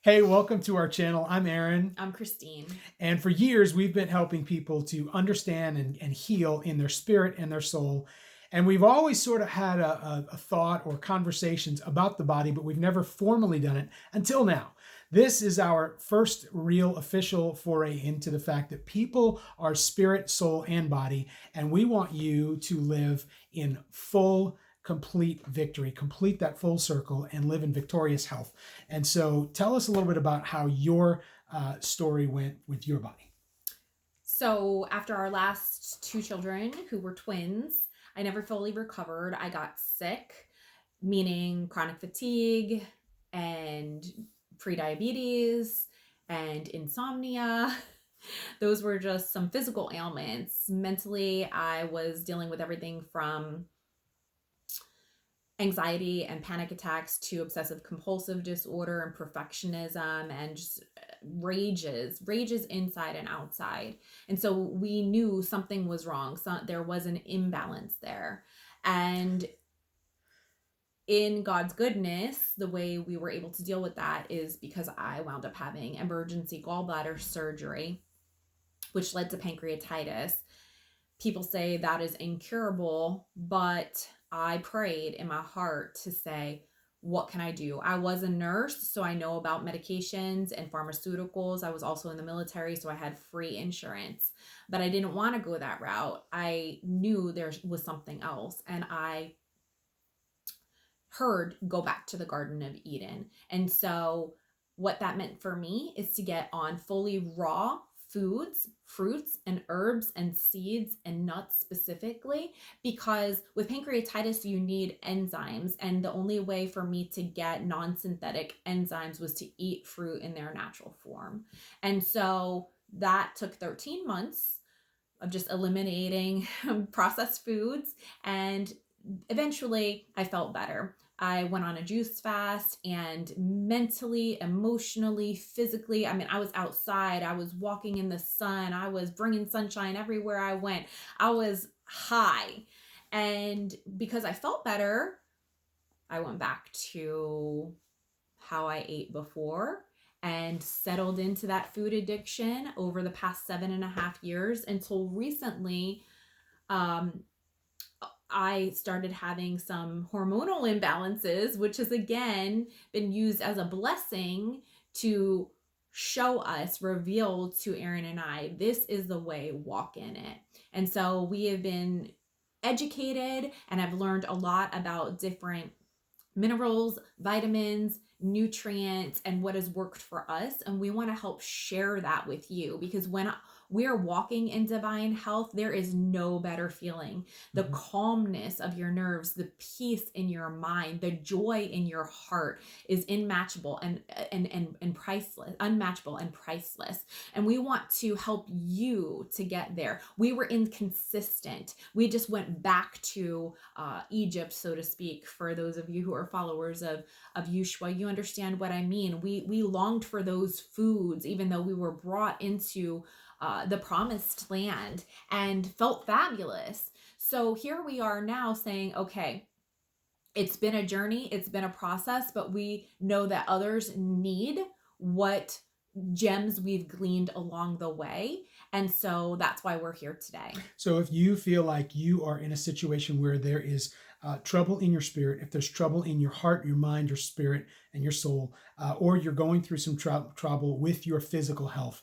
Hey, welcome to our channel. I'm Aaron. I'm Christine. And for years, we've been helping people to understand and heal in their spirit and their soul. And we've always sort of had a thought or conversations about the body, but we've never formally done it until now. This is our first real official foray into the fact that people are spirit, soul, and body. And we want you to live in full, complete victory, complete that full circle, and live in victorious health. And so tell us a little bit about how your story went with your body. So, after our last two children, who were twins, I never fully recovered. I got sick, meaning chronic fatigue and prediabetes and insomnia. Those were just some physical ailments. Mentally, I was dealing with everything from anxiety and panic attacks to obsessive compulsive disorder and perfectionism and just rages inside and outside. And so we knew something was wrong. So there was an imbalance there. And in God's goodness, the way we were able to deal with that is because I wound up having emergency gallbladder surgery, which led to pancreatitis. People say that is incurable, but I prayed in my heart to say, what can I do? I was a nurse, so I know about medications and pharmaceuticals. I was also in the military, so I had free insurance, but I didn't want to go that route. I knew there was something else, and I heard go back to the Garden of Eden. And so what that meant for me is to get on fully raw foods, fruits and herbs and seeds and nuts specifically, because with pancreatitis, you need enzymes. And the only way for me to get non-synthetic enzymes was to eat fruit in their natural form. And so that took 13 months of just eliminating processed foods, and eventually I felt better. I went on a juice fast, and mentally, emotionally, physically, I was outside, I was walking in the sun, I was bringing sunshine everywhere I went. I was high. And because I felt better, I went back to how I ate before and settled into that food addiction over the past 7.5 years until recently. Um, I started having some hormonal imbalances, which has again been used as a blessing to show us, reveal to Aaron and I, this is the way, walk in it. And so we have been educated, and I've learned a lot about different minerals, vitamins, nutrients, and what has worked for us. And we want to help share that with you, because when we're walking in divine health, there is no better feeling. The calmness of your nerves, the peace in your mind, the joy in your heart is unmatchable and priceless, unmatchable and priceless. And we want to help you to get there. We were inconsistent. We just went back to Egypt, so to speak. For those of you who are followers of Yeshua, you understand what I mean. We longed for those foods, even though we were brought into the promised land and felt fabulous. So here we are now saying, okay, it's been a journey, it's been a process, but we know that others need what gems we've gleaned along the way. And so that's why we're here today. So if you feel like you are in a situation where there is trouble in your spirit, if there's trouble in your heart, your mind, your spirit, and your soul, or you're going through some trouble with your physical health,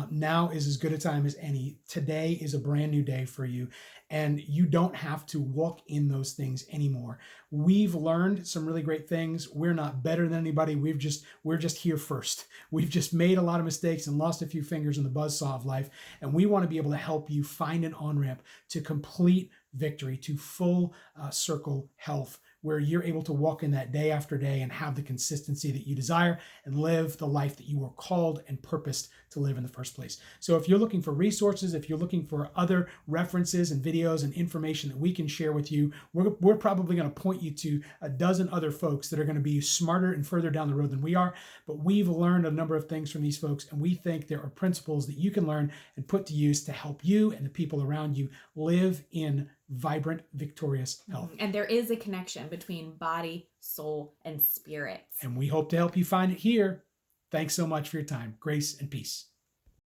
now is as good a time as any. Today is a brand new day for you, and you don't have to walk in those things anymore. We've learned some really great things. We're not better than anybody. We're just here first. We've just made a lot of mistakes and lost a few fingers in the buzzsaw of life, and we want to be able to help you find an on-ramp to complete victory, to full circle health, where you're able to walk in that day after day and have the consistency that you desire and live the life that you were called and purposed to live in the first place. So if you're looking for resources, if you're looking for other references and videos and information that we can share with you, we're probably going to point you to a dozen other folks that are going to be smarter and further down the road than we are. But we've learned a number of things from these folks, and we think there are principles that you can learn and put to use to help you and the people around you live in vibrant, victorious health. And there is a connection between body, soul, and spirit. And we hope to help you find it here. Thanks so much for your time. Grace and peace.